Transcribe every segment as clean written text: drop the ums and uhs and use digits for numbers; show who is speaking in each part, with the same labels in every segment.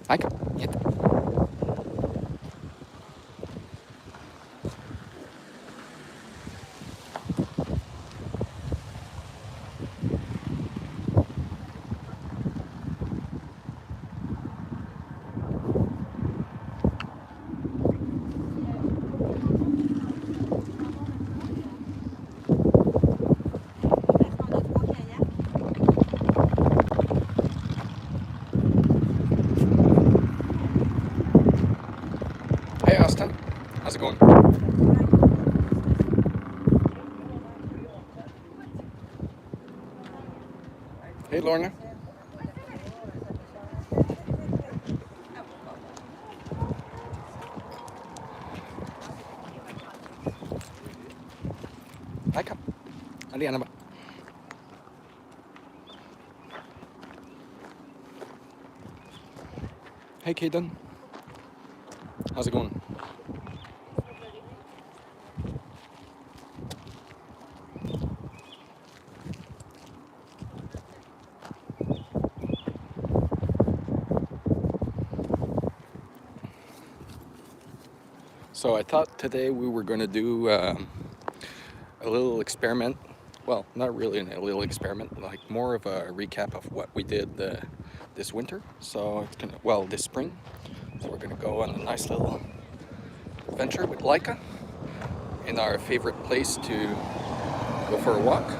Speaker 1: Laika, нет. Hey Austin, how's it going? Hey Lorna. Laika, halika na ba? Hey Kaden, how's it going? So I thought today we were going to do a little experiment. Well, not really a little experiment, like more of a recap of what we did this winter. So it's gonna, well, this spring. So we're gonna go on a nice little adventure with Laika in our favorite place to go for a walk.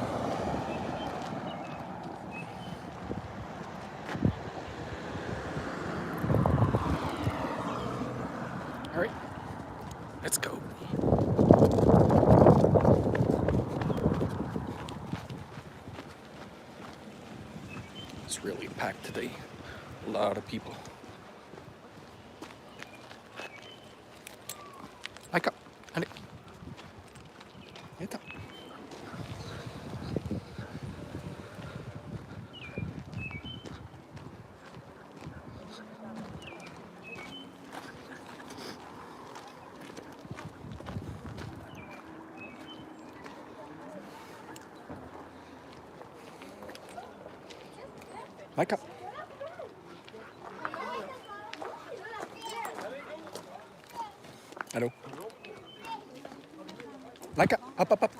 Speaker 1: All right, let's go. It's really packed today. A lot of people. Laika, halika. Eita. Laika. Hello. Laika, up, up, up.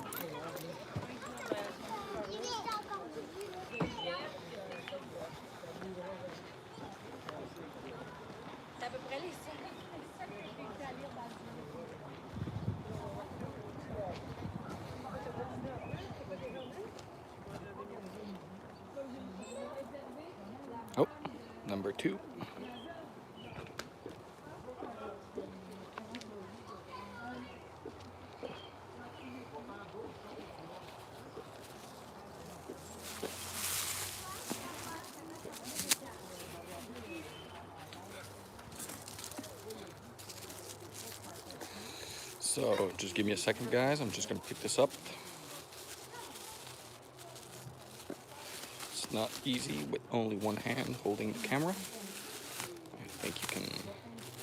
Speaker 1: Oh, number 2. So just give me a second, guys. I'm just gonna pick this up. It's not easy with only one hand holding the camera. I think you can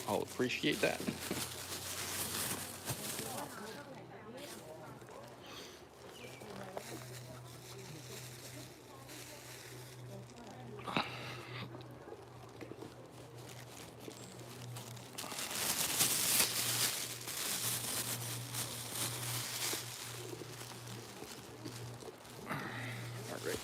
Speaker 1: all appreciate that. All right.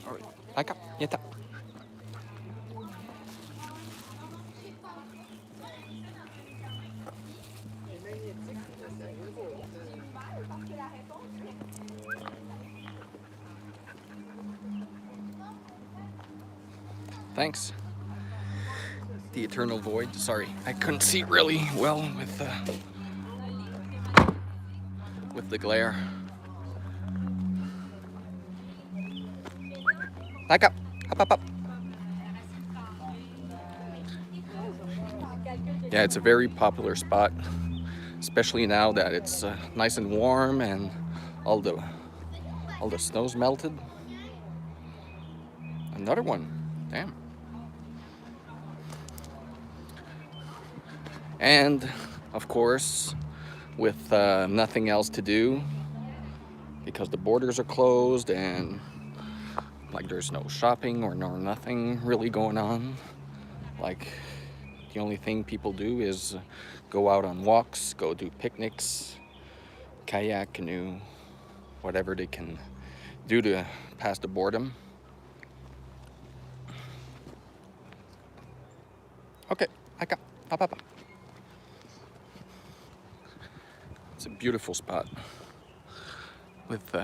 Speaker 1: All right. Laika, yata. Thanks. The eternal void. Sorry, I couldn't see really well with the glare. Back up, up. Yeah, it's a very popular spot, especially now that it's nice and warm and all the snow's melted. Another one. Damn. And of course, with nothing else to do, because the borders are closed and like there's no shopping or no nothing really going on, like the only thing people do is go out on walks, go do picnics, kayak, canoe, whatever they can do to pass the boredom. Okay, Laika, up. It's a beautiful spot with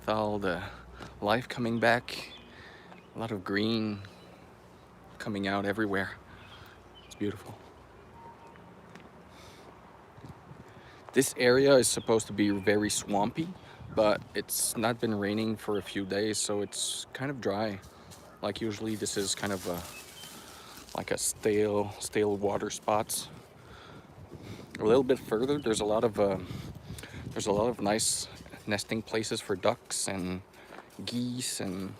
Speaker 1: all the life coming back, a lot of green coming out everywhere. It's beautiful. This area is supposed to be very swampy, but it's not been raining for a few days, so it's kind of dry. Like usually this is kind of like a stale water spots. A little bit further, there's a lot of nice nesting places for ducks and geese and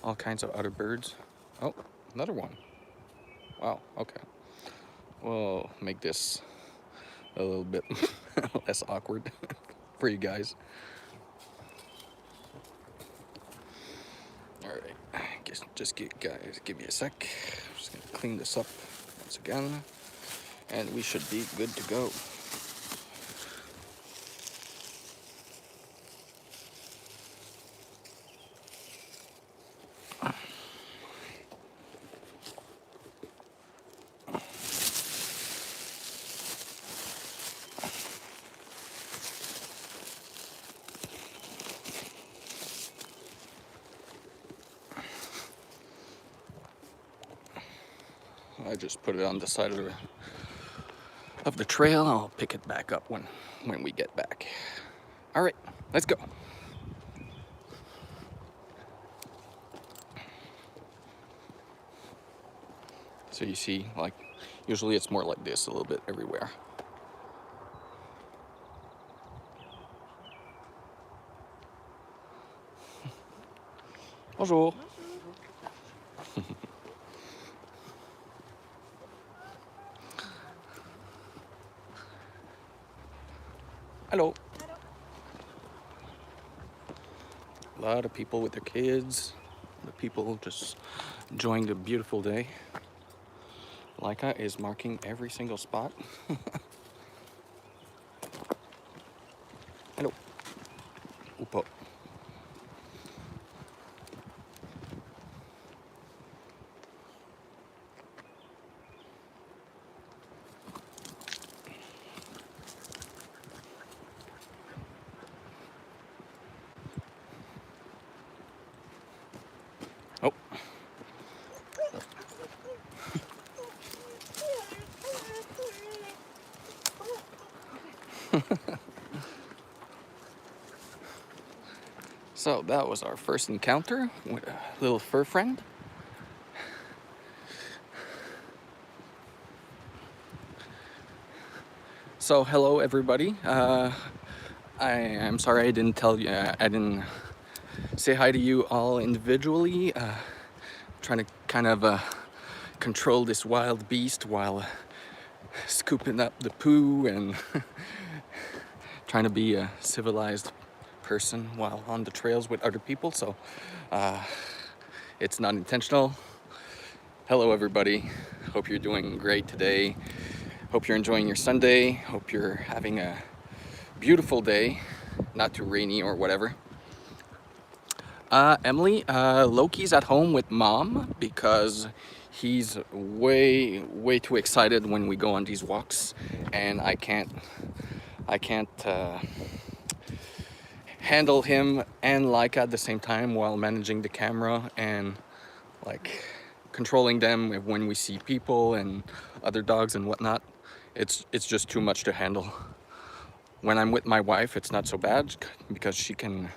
Speaker 1: all kinds of other birds. Oh, another one. Wow, okay. We'll make this a little bit less awkward for you guys. All right, give me a sec. I'm just gonna clean this up once again, and we should be good to go. I just put it on the side of the trail. I'll pick it back up when we get back. All right, let's go. So you see, like, usually it's more like this a little bit everywhere. Bonjour. Hello. A lot of people with their kids. The people just enjoying the beautiful day. Laika is marking every single spot. Hello. Upo. Oh. So that was our first encounter with a little fur friend. So hello everybody. I'm sorry I didn't tell you. I didn't say hi to you all individually. Trying to kind of control this wild beast while scooping up the poo and trying to be a civilized person while on the trails with other people. So it's not intentional. Hello everybody. Hope you're doing great today. Hope you're enjoying your Sunday. Hope you're having a beautiful day, not too rainy or whatever. Emily, Loki's at home with mom because he's way too excited when we go on these walks, and I can't handle him and Laika at the same time while managing the camera and like controlling them when we see people and other dogs and whatnot. It's just too much to handle. When I'm with my wife, it's not so bad because she can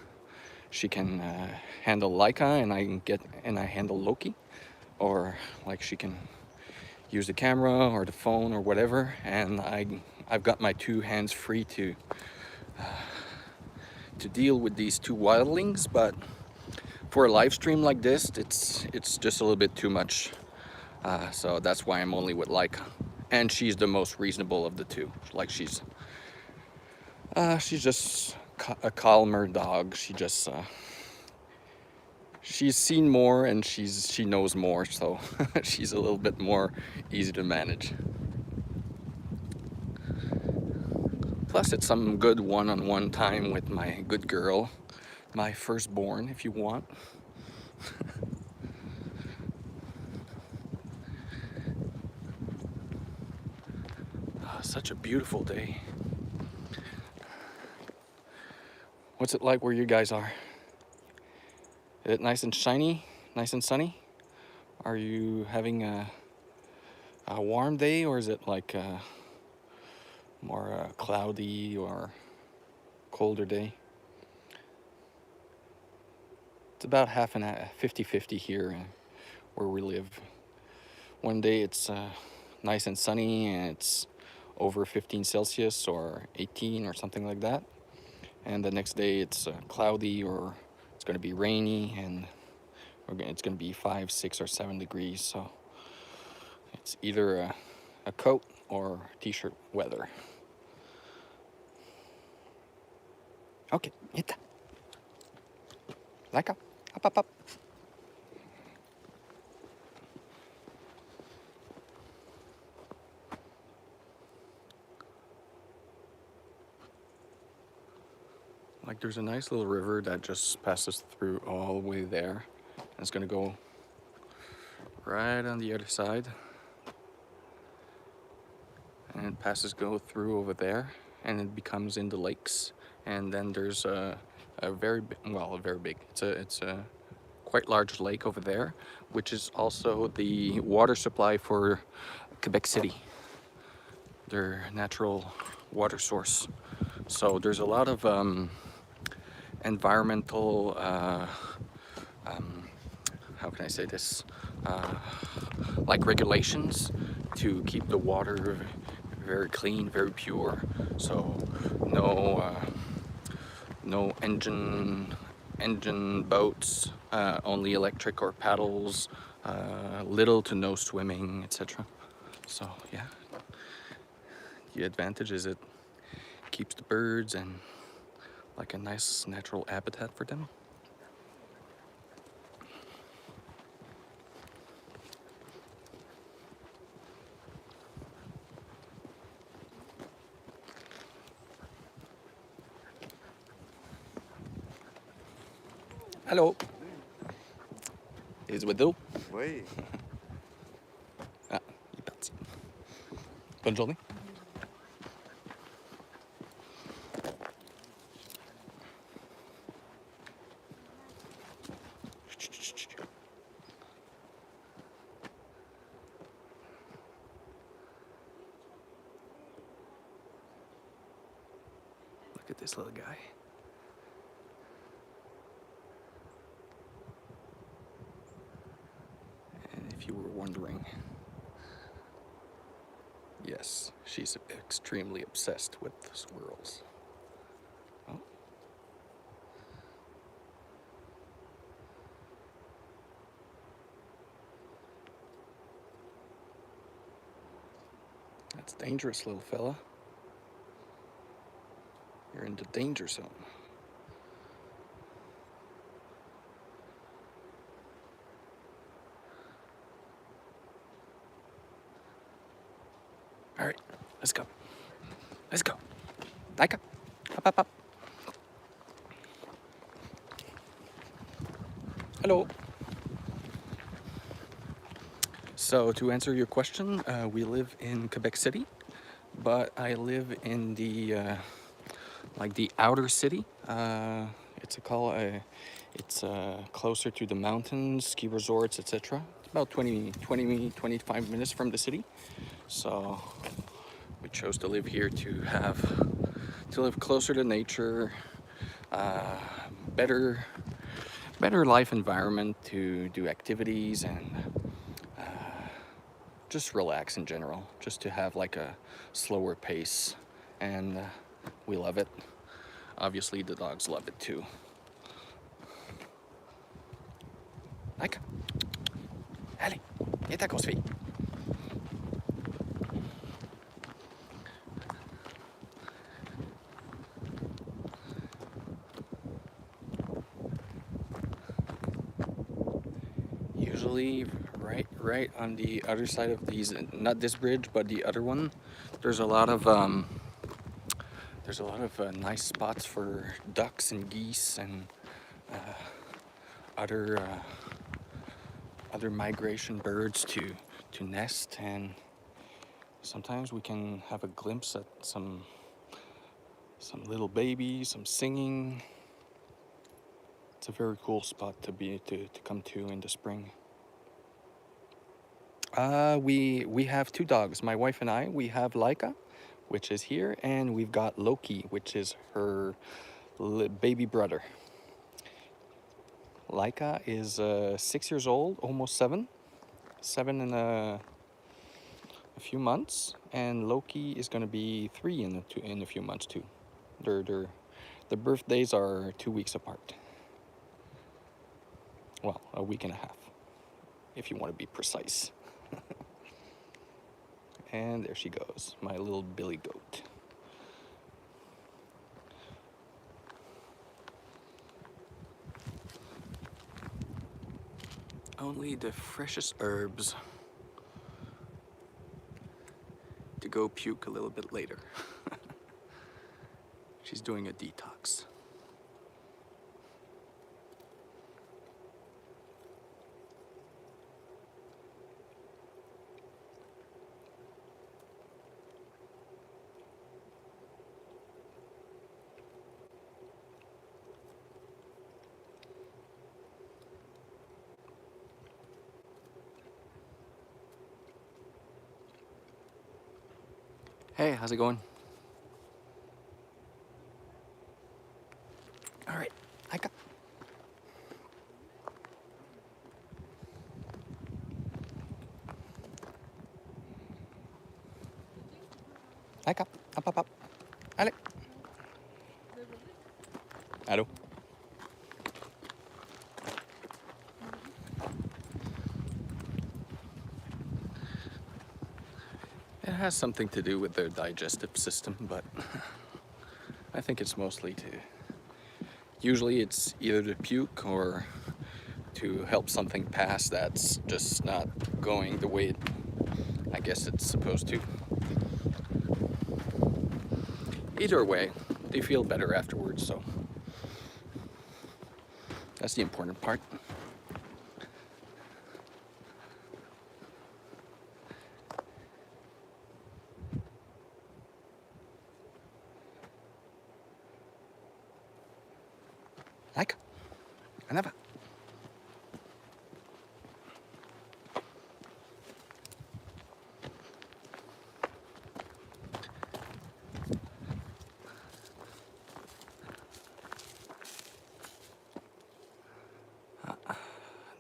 Speaker 1: handle Laika and I handle Loki, or like she can use the camera or the phone or whatever, and I've got my two hands free to deal with these two wildlings. But for a live stream like this, it's just a little bit too much. So that's why I'm only with Laika. And she's the most reasonable of the two. Like she's just a calmer dog. She's seen more and she knows more, so she's a little bit more easy to manage. Plus, it's some good one-on-one time with my good girl, my firstborn, if you want. Such a beautiful day. What's it like where you guys are? Is it nice and shiny, nice and sunny? Are you having a warm day, or is it like more cloudy or colder day? It's about half and half, 50-50 here where we live. One day it's nice and sunny and it's over 15 Celsius or 18 or something like that. And the next day it's cloudy or it's going to be rainy and it's going to be 5, 6, or 7 degrees. So it's either a coat or t-shirt weather. Okay, hit that. Laika, up, up, up. Like there's a nice little river that just passes through all the way there. And it's gonna go right on the other side. And it go through over there and it becomes in the lakes. And then there's a very big, it's a quite large lake over there, which is also the water supply for Quebec City, their natural water source. So there's a lot of environmental, how can I say this, like regulations to keep the water very clean, very pure. So no engine boats, only electric or paddles, little to no swimming, etc. So yeah, the advantage is it keeps the birds and like a nice natural habitat for them. Hello. Is it with you?
Speaker 2: Oui.
Speaker 1: Ah, il est parti. Bonne journée. Look at this little guy. And if you were wondering, yes, she's extremely obsessed with the squirrels. Oh. That's dangerous, little fella. You're in the danger zone. All right, let's go. Let's go. Laika, up, up, up. Hello. So to answer your question, we live in Quebec City, but I live in the like the outer city. It's closer to the mountains, ski resorts, etc. It's about 25 minutes from the city. So we chose to live here to live closer to nature, better life environment to do activities and just relax in general, just to have like a slower pace, and we love it. Obviously the dogs love it too. Like, allez. Hey, tacos, Fee. Usually, right on the other side of these, not this bridge, but the other one, there's a lot of nice spots for ducks and geese and other other migration birds to nest, and sometimes we can have a glimpse at some little babies, some singing. It's a very cool spot to come to in the spring. We have two dogs. My wife and I. We have Laika, which is here, and we've got Loki, which is her baby brother. Laika is 6 years old, almost 7, 7 in a few months, and Loki is going to be 3 in a few months too. Their birthdays are 2 weeks apart. Well, a week and a half, if you want to be precise. And there she goes, my little billy goat. Only the freshest herbs to go puke a little bit later. She's doing a detox. Hey, how's it going? All right, Laika. Laika, up. Allez. Allô? It has something to do with their digestive system, but I think it's mostly usually it's either to puke or to help something pass that's just not going the way I guess it's supposed to. Either way, they feel better afterwards, so that's the important part. Like, another.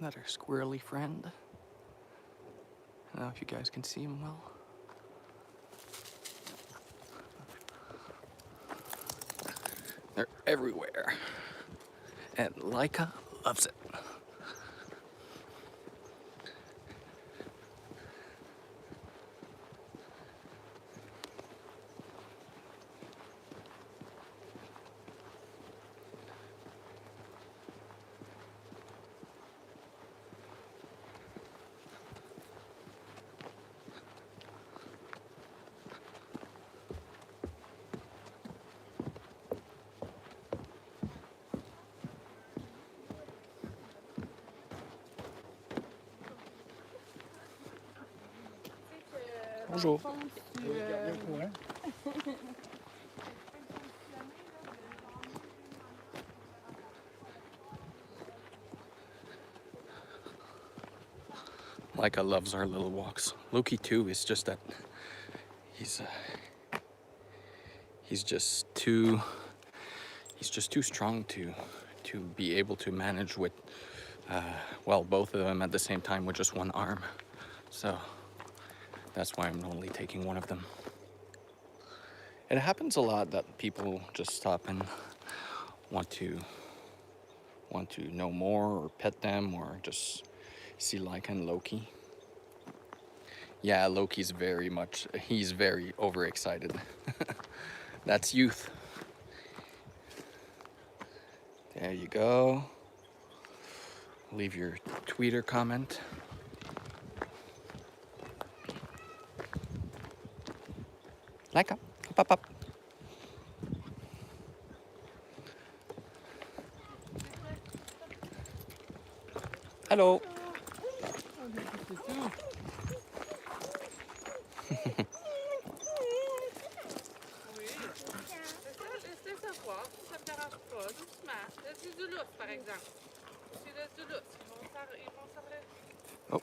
Speaker 1: Another squirrely friend. I don't know if you guys can see him well. They're everywhere. And Laika loves it. Bonjour. Laika loves our little walks. Loki too is just that he's just too strong to be able to manage with well, both of them at the same time with just one arm. So that's why I'm only taking one of them. It happens a lot that people just stop and want to know more or pet them or just see Laika and Loki. Yeah, Loki's he's very overexcited. That's youth. There you go. Leave your Twitter comment. Laika, up. Hello.
Speaker 2: Laisse savoir si ça te dérange pas, doucement. Laisse du lousse, par exemple. Tu laisses du lousse. Ils vont
Speaker 1: Oh.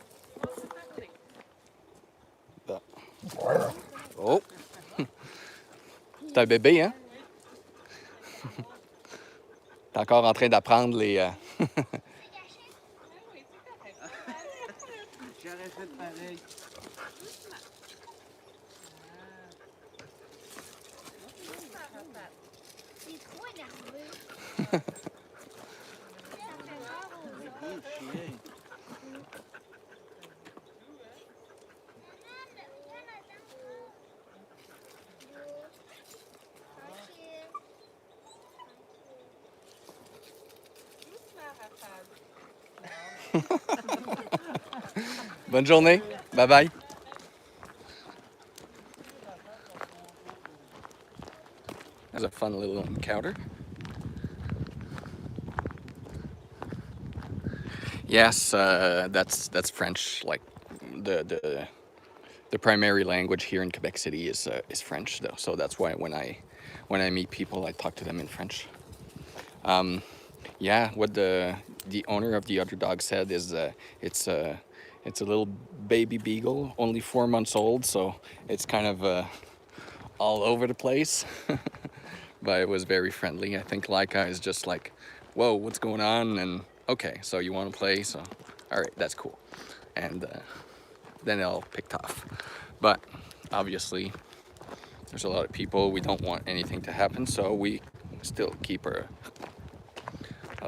Speaker 2: se parler.
Speaker 1: Oh. C'est un bébé, hein? T'es encore en train d'apprendre les...
Speaker 3: J'aurais fait pareil.
Speaker 4: C'est trop nerveux.
Speaker 3: Beau chien.
Speaker 1: Bonne journée. Bye bye. That's a fun little encounter. Yes, that's French. Like the primary language here in Quebec City is French, though. So that's why when I meet people, I talk to them in French. Yeah, what the owner of the other dog said is it's a little baby beagle, only 4 months old, so it's kind of all over the place. But it was very friendly. I think Laika is just like, whoa, what's going on? And okay, so you want to play? So all right, that's cool. And then it all picked off. But obviously, there's a lot of people. We don't want anything to happen, so we still keep a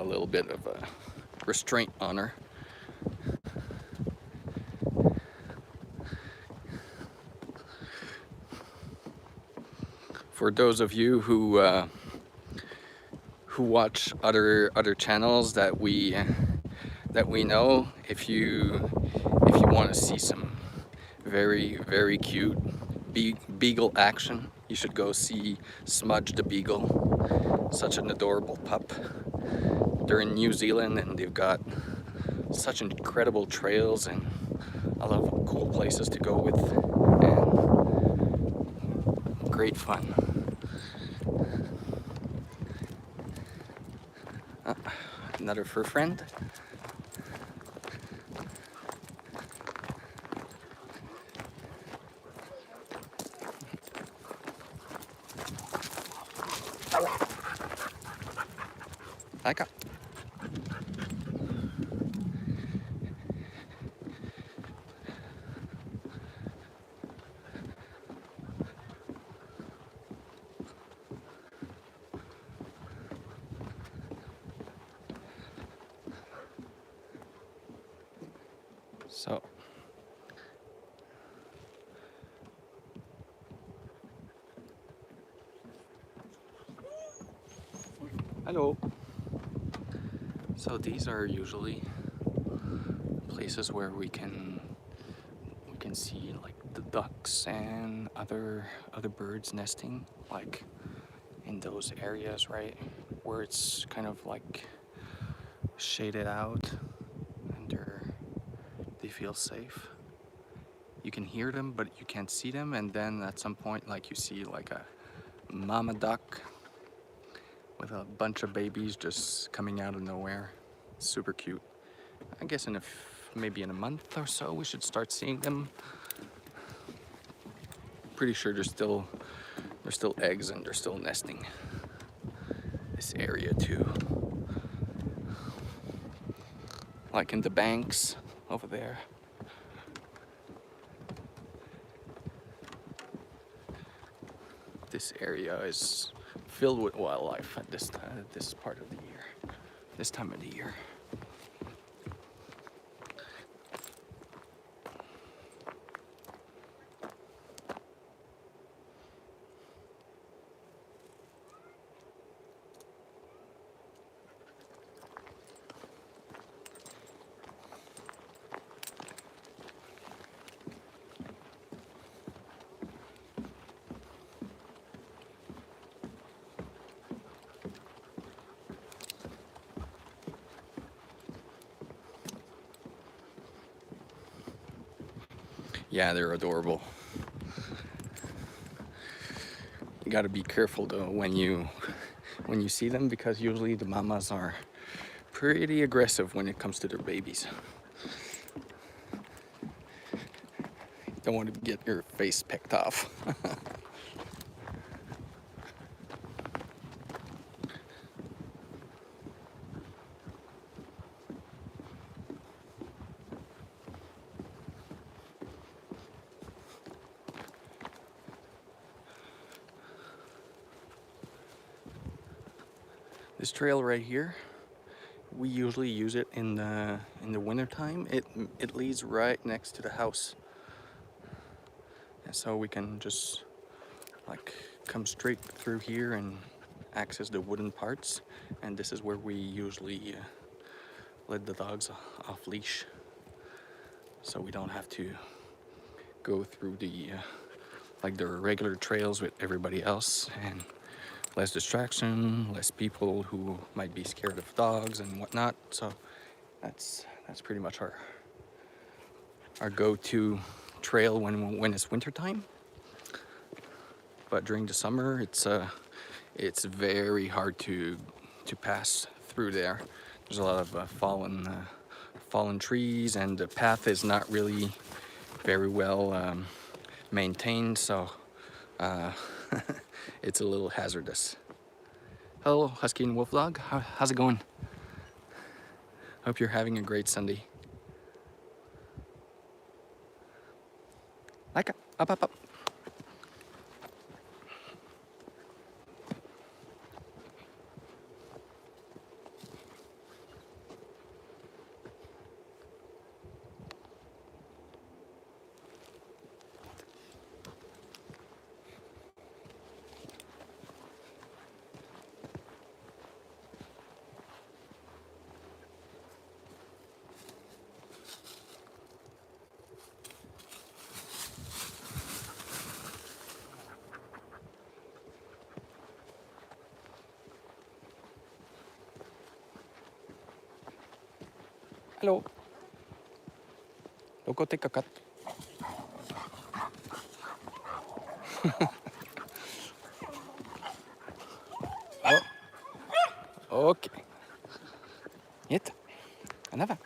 Speaker 1: little bit of a restraint on her. For those of you who watch other channels that we know, if you want to see some very cute beagle action, you should go see Smudge the Beagle. Such an adorable pup. They're in New Zealand and they've got such incredible trails and a lot of cool places to go with and great fun. Another fur friend. Laika. So hello. So these are usually places where we can see like the ducks and other birds nesting, like in those areas, right, where it's kind of like shaded out and they feel safe. You can hear them, but you can't see them, and then at some point, like, you see like a mama duck with a bunch of babies just coming out of nowhere. Super cute. I guess maybe in a month or so we should start seeing them. Pretty sure there's still eggs and they're still nesting. This area too, like in the banks over there. This area is filled with wildlife at this part of the year, this time of the year. Yeah, they're adorable. You got to be careful though when you see them, because usually the mamas are pretty aggressive when it comes to their babies. Don't want to get your face picked off. This trail right here, we usually use it in the winter time. It leads right next to the house, and so we can just like come straight through here and access the wooden parts. And this is where we usually let the dogs off leash, so we don't have to go through the like the regular trails with everybody else, and less distraction, less people who might be scared of dogs and whatnot. So that's pretty much our go-to trail when it's wintertime. But during the summer, it's very hard to pass through there. There's a lot of fallen trees, and the path is not really very well maintained, so it's a little hazardous. Hello, Husky and Wolf Dog. How's it going? Hope you're having a great Sunday. Laika, up, up, up. Hello. Don't go take a cut. Oh, okay. Yet. Another.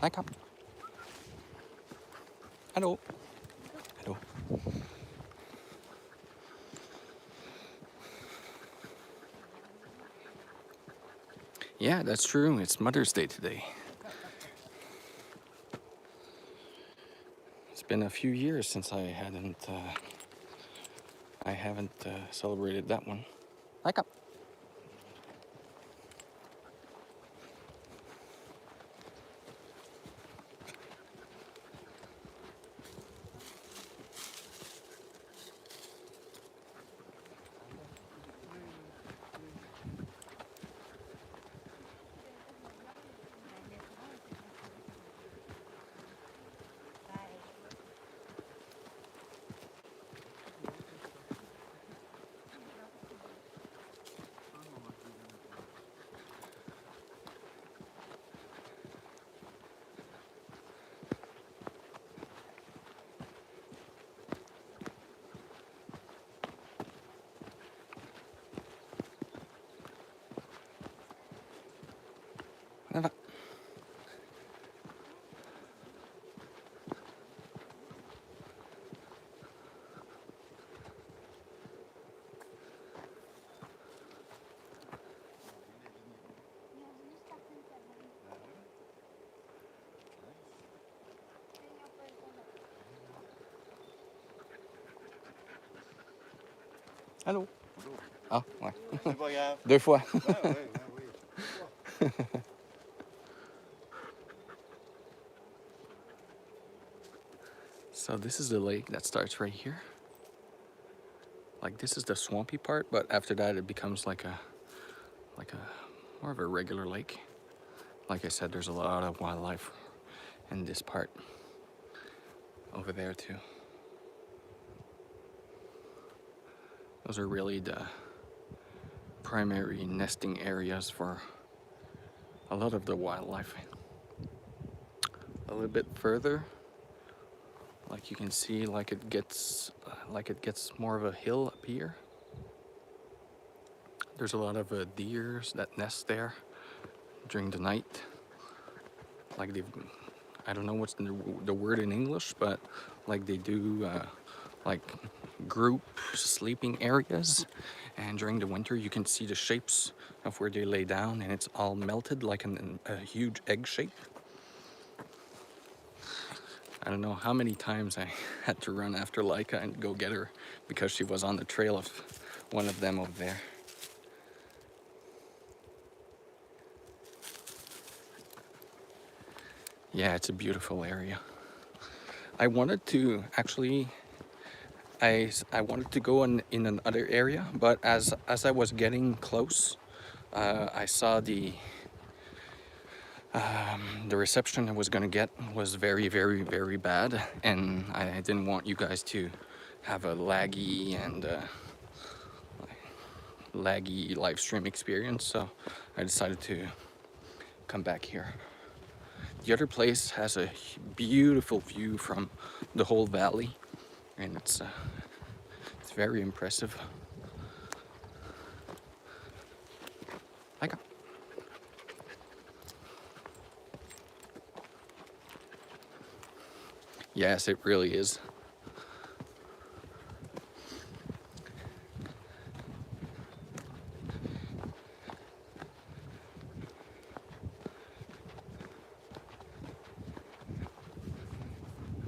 Speaker 1: Laika. Hello. Hello. Yeah, that's true. It's Mother's Day today. It's been a few years since I haven't celebrated that one. Laika. Another. Allô? Ah, ouais.
Speaker 3: C'est pas grave.
Speaker 1: Deux fois.
Speaker 3: Ben oui.
Speaker 1: So this is the lake that starts right here. Like this is the swampy part, but after that it becomes like a more of a regular lake. Like I said, there's a lot of wildlife in this part. Over there too. Those are really the primary nesting areas for a lot of the wildlife. A little bit further, like you can see, like it gets more of a hill up here. There's a lot of deers that nest there during the night. Like they, I don't know what's the word in English, but like they do like group sleeping areas, and during the winter you can see the shapes of where they lay down, and it's all melted like a huge egg shape. I don't know how many times I had to run after Laika and go get her because she was on the trail of one of them over there. Yeah, it's a beautiful area. I wanted to actually, I wanted to go in another area, but as I was getting close, I saw the reception I was gonna get was very, very, very bad, and I didn't want you guys to have a laggy live stream experience, so I decided to come back here. The other place has a beautiful view from the whole valley, and it's very impressive. Laika. Yes, it really is.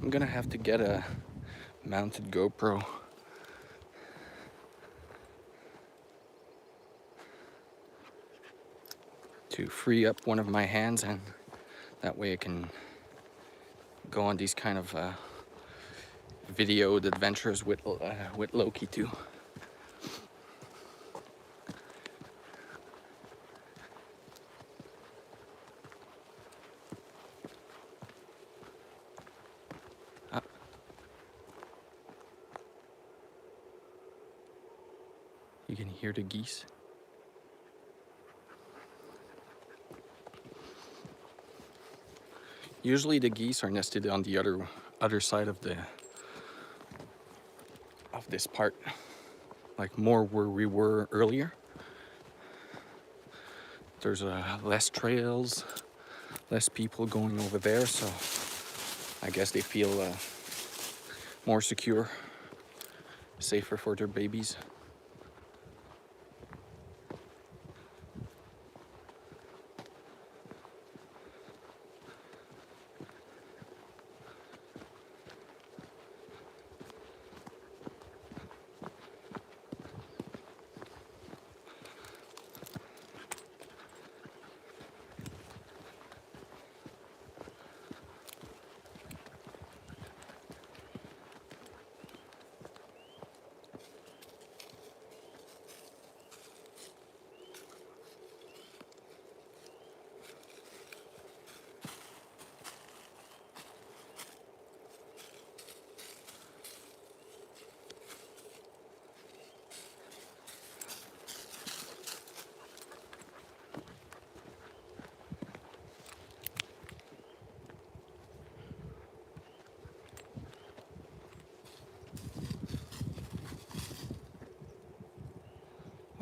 Speaker 1: I'm gonna have to get a mounted GoPro. To free up one of my hands, and that way I can go on these kind of videoed adventures with Loki too. You can hear the geese. Usually the geese are nested on the other side of this part, like more where we were earlier. There's less trails, less people going over there, so I guess they feel more secure, safer for their babies.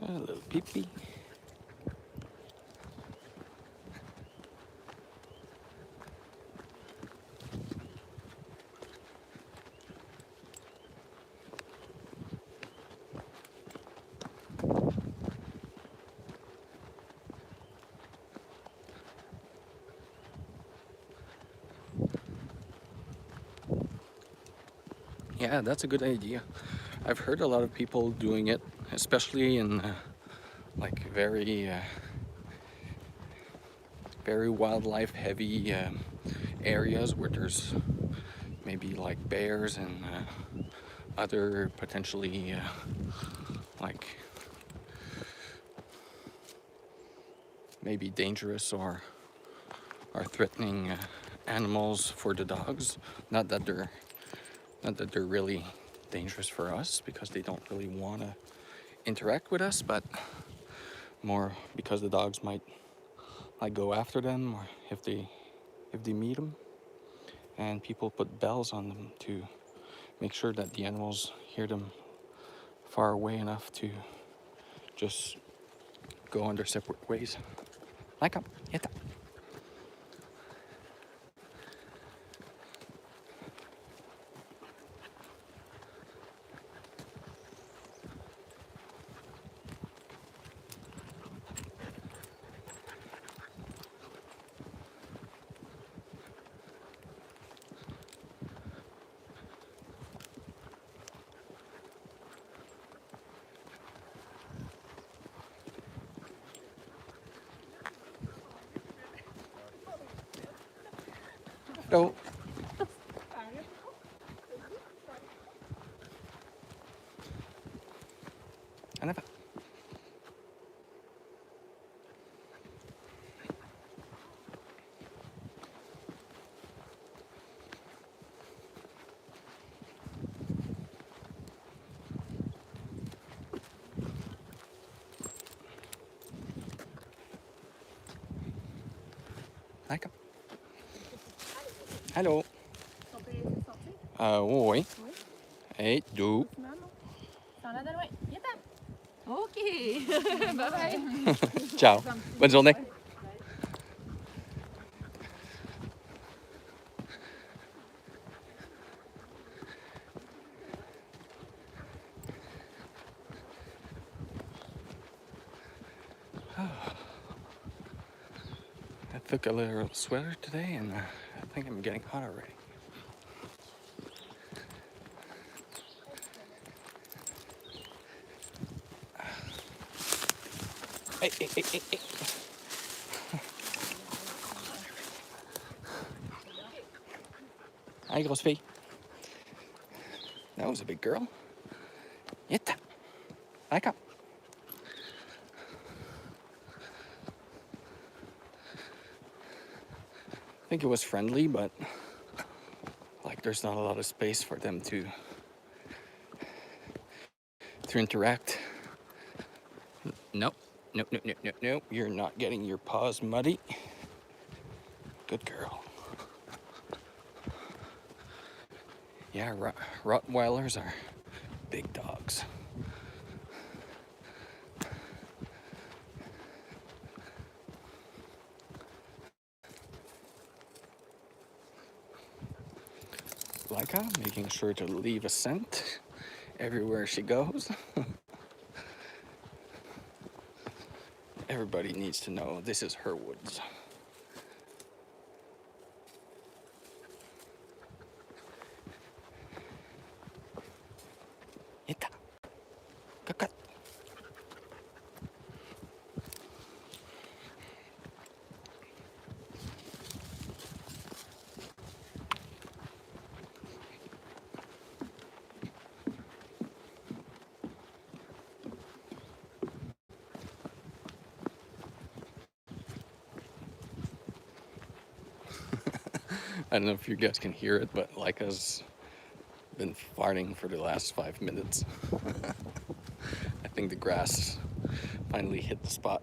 Speaker 1: A little pee-pee. Yeah, that's a good idea. I've heard a lot of people doing it, especially in like very wildlife heavy areas where there's maybe like bears and other potentially like maybe dangerous or threatening animals for the dogs. Not that they're really dangerous for us, because they don't really want to interact with us, but more because the dogs might like go after them, or if they meet them. And people put bells on them to make sure that the animals hear them far away enough to just go on their separate ways. Laika, yeta. Hello. Anapa. Laika. Hello. Oui.
Speaker 5: Oui.
Speaker 1: Hey, do.
Speaker 5: T'en as de loin. Viens-t'en. OK. Bye-bye.
Speaker 1: Ciao. Bonne journée. I took a little sweater today, and I think I'm getting hot already. Hey, hey, hey, hey, hey. Hi, grosse fille. That was a big girl. Yeta. Laika. I think it was friendly, but like there's not a lot of space for them to interact. Nope. Nope, nope, nope, nope, nope. You're not getting your paws muddy. Good girl. Yeah, Rottweilers are big dogs. Laika, making sure to leave a scent everywhere she goes. Everybody needs to know this is her woods. Ita. Kakat. I don't know if you guys can hear it, but Laika's been farting for the last 5 minutes. I think the grass finally hit the spot.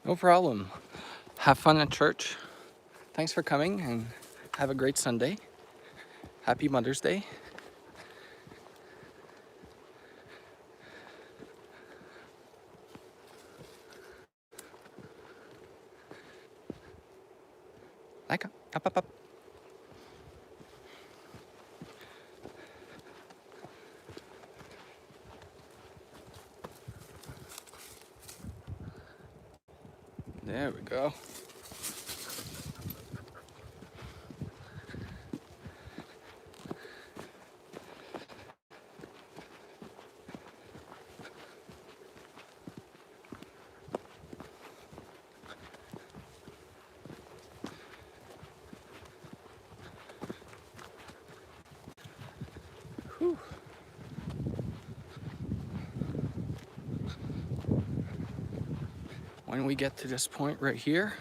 Speaker 1: No problem. Have fun at church. Thanks for coming, and have a great Sunday. Happy Mother's Day. Laika, up, up, up. There we go. when we get to this point right here,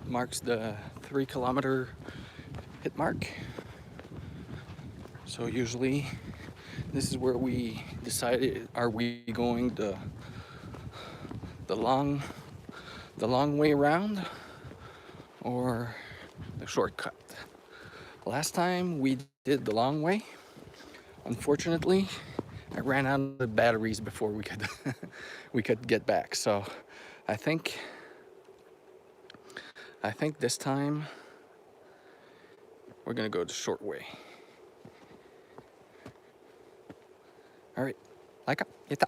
Speaker 1: marks the 3-kilometer hit mark. So usually this is where we decided, are we going the long way around or the shortcut? Last time we did the long way. Unfortunately, I ran out of the batteries before we could we could get back. So I think this time we're gonna go the short way. All right, Laika, yeta.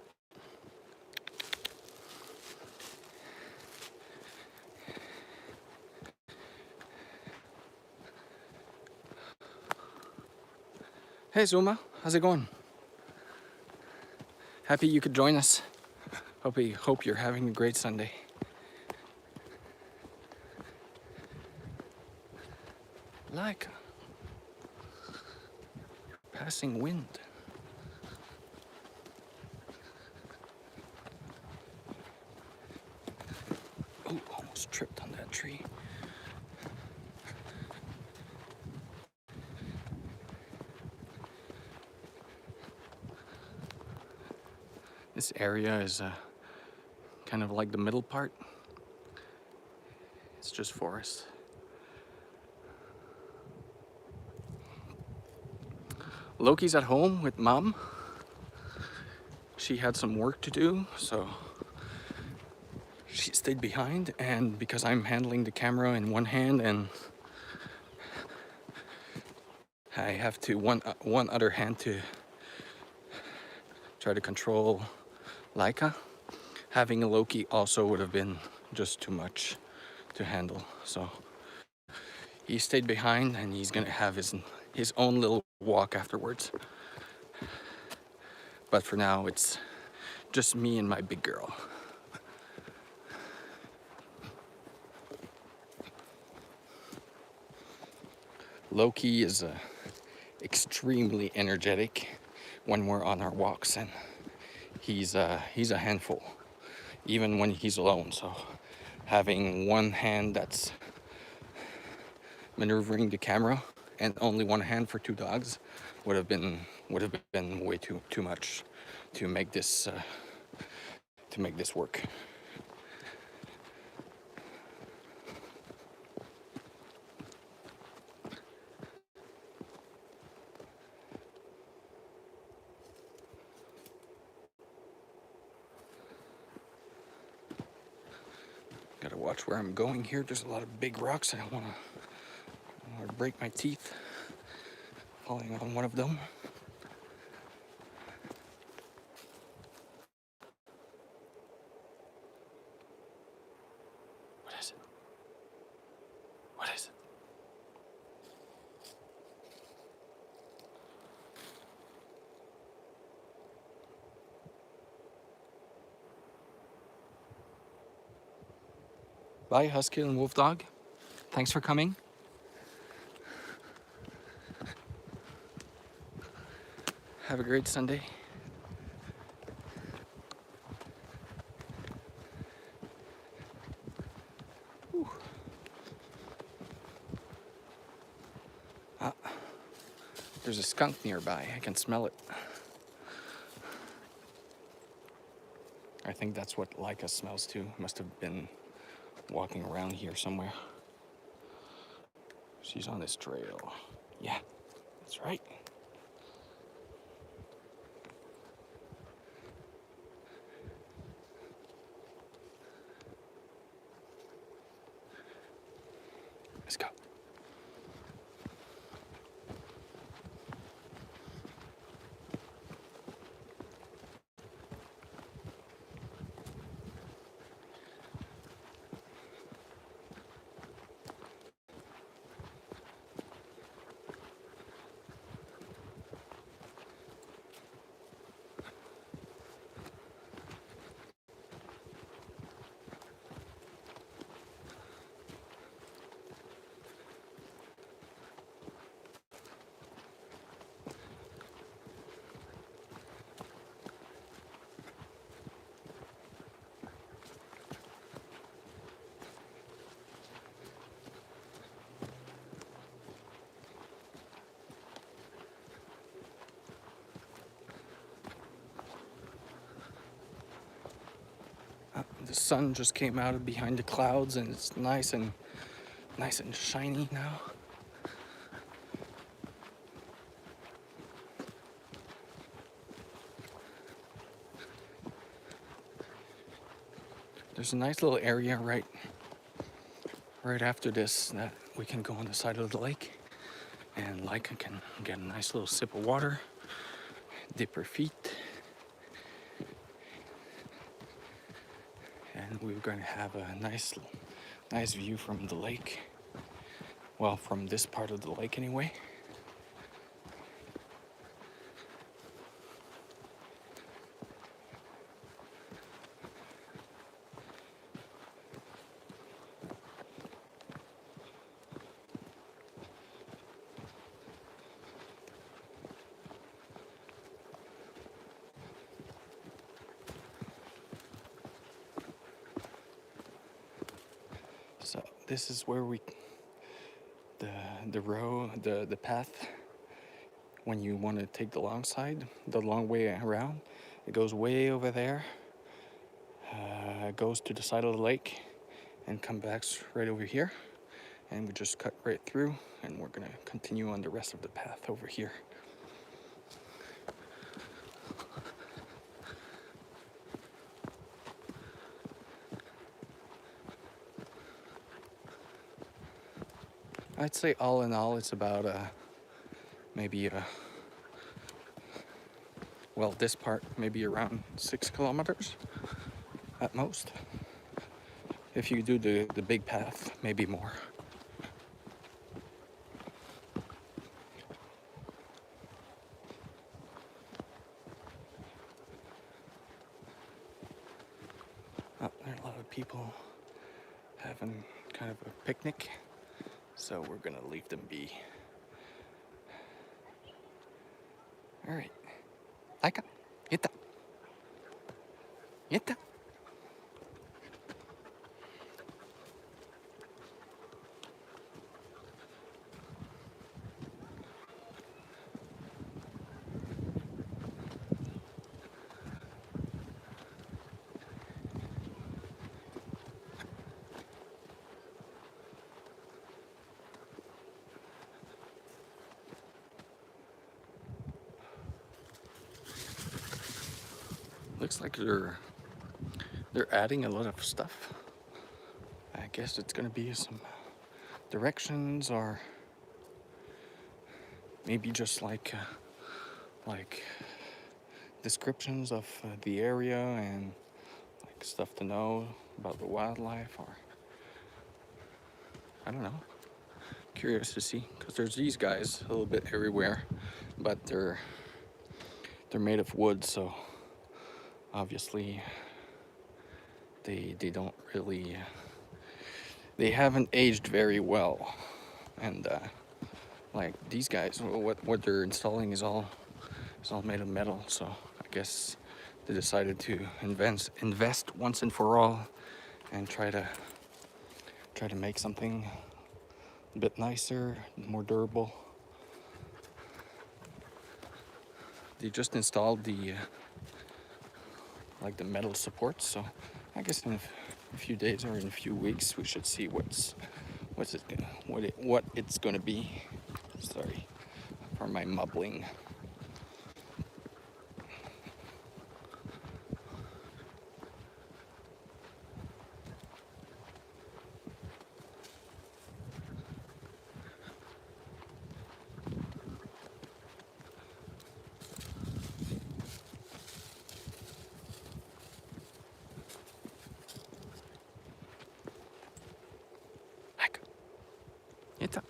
Speaker 1: Hey Zuma, how's it going? Happy you could join us. Hope you're having a great Sunday. Laika, passing wind. Oh, almost tripped on that tree. This area is kind of like the middle part. It's just forest. Loki's at home with Mom. She had some work to do, so she stayed behind, and because I'm handling the camera in one hand and I have to one other hand to try to control Laika, having a Loki also would have been just too much to handle. So he stayed behind, and he's gonna have his own little walk afterwards. But for now, it's just me and my big girl. Loki is extremely energetic when we're on our walks, and he's a handful, even when he's alone. So having one hand that's maneuvering the camera and only one hand for 2 dogs would have been way too much to make this work. Gotta watch where I'm going here. There's a lot of big rocks. I don't want to break my teeth falling on one of them. What is it? What is it? Bye, Husky and Wolf Dog. Thanks for coming. Have a great Sunday. Whew. There's a skunk nearby. I can smell it. I think that's what Laika smells too. Must have been walking around here somewhere. She's on this trail. Yeah, that's right. Let's go. The sun just came out of behind the clouds and it's nice and shiny now. There's a nice little area right after this that we can go on the side of the lake, and Laika can get a nice little sip of water, dip her feet, and we're going to have a nice view from the lake. Well, from this part of the lake anyway. So this is where the path, when you want to take the long side, the long way around, it goes way over there, goes to the side of the lake, and come back right over here, and we just cut right through, and we're gonna continue on the rest of the path over here. I'd say all in all, it's about maybe well, this part maybe around 6 kilometers at most. If you do the big path, maybe more. Oh, there are a lot of people having kind of a picnic, so we're gonna leave them be. All right, Laika, Ita, Ita. Looks like they're adding a lot of stuff. I guess it's gonna be some directions, or maybe just like descriptions of the area and like stuff to know about the wildlife, or I don't know. Curious to see, because there's these guys a little bit everywhere, but they're made of wood, so obviously they don't really they haven't aged very well, and like these guys, what they're installing is all made of metal, so I guess they decided to invest once and for all and try to make something a bit nicer, more durable. They just installed the like the metal supports, so I guess in a few days or in a few weeks we should see what it's gonna be. Sorry for my mumbling. Ita.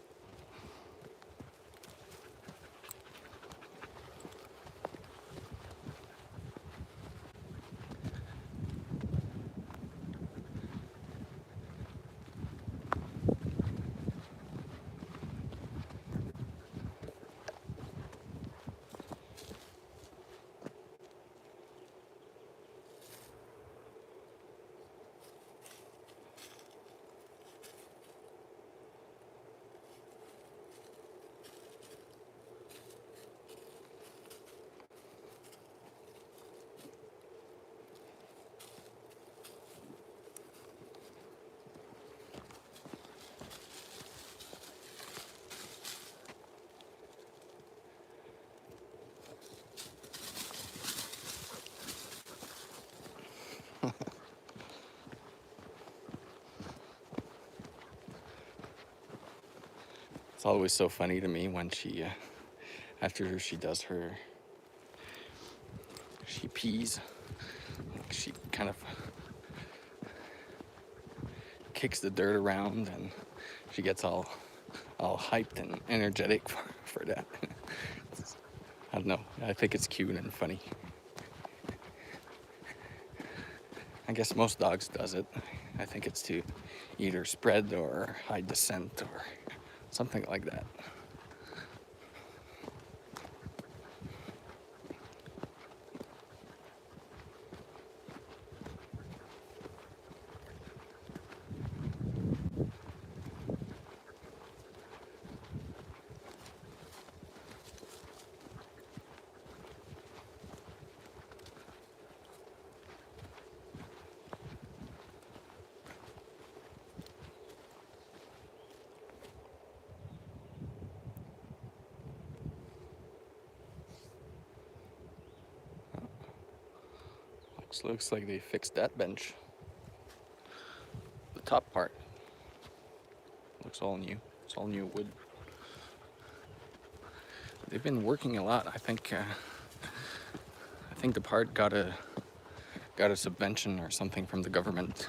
Speaker 1: It's always so funny to me when she, after she does her, she pees, she kind of kicks the dirt around and she gets all hyped and energetic for that. I don't know. I think it's cute and funny. I guess most dogs does it. I think it's to either spread or hide the scent or something like that. Looks like they fixed that bench. The top part looks all new. It's all new wood. They've been working a lot. I think the part got a subvention or something from the government.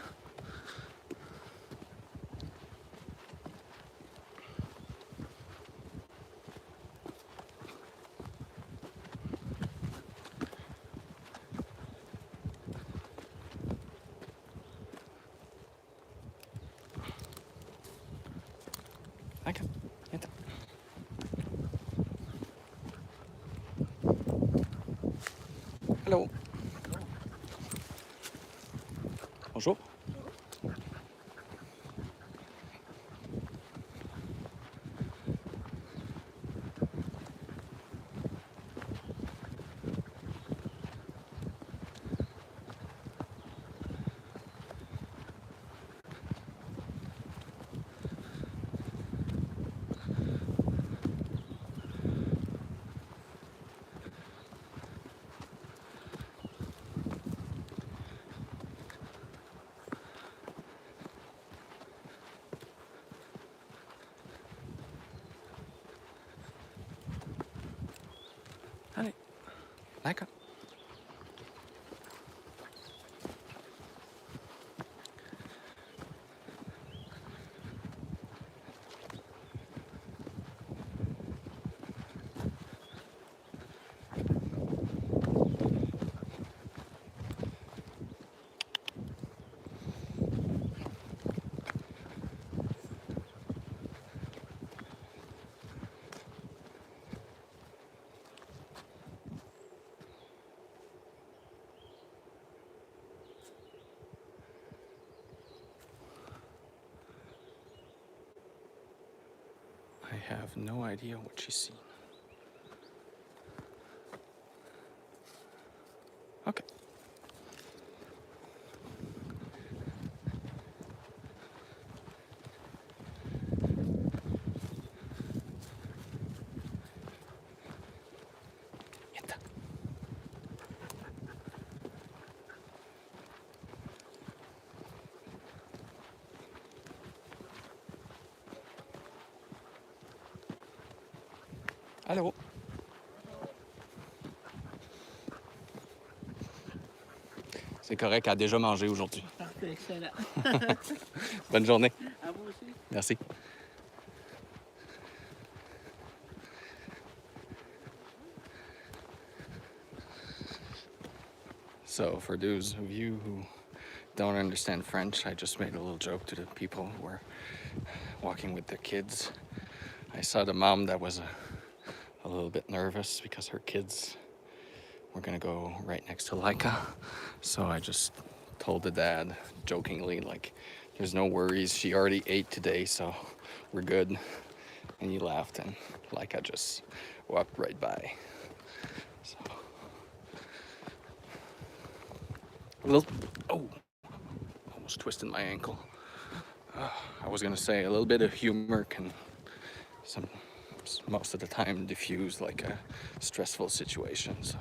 Speaker 1: Laika, vänta. Hello. Bonjour. Allez, Laika. I have no idea what she's seen. Okay. Vänta. Allô? C'est correct, elle a déjà mangé aujourd'hui.
Speaker 6: Parfait, excellent.
Speaker 1: Bonne journée.
Speaker 6: À vous aussi.
Speaker 1: Merci. So for those of you who don't understand French, I just made a little joke to the people who were walking with their kids. I saw the mom that was a little bit nervous because her kids were gonna go right next to Laika. So I just told the dad jokingly, like, there's no worries, she already ate today, so we're good. And he laughed and Laika just walked right by. So a little, oh, almost twisted my ankle. I was gonna say a little bit of humor can most of the time diffuse like a stressful situation. So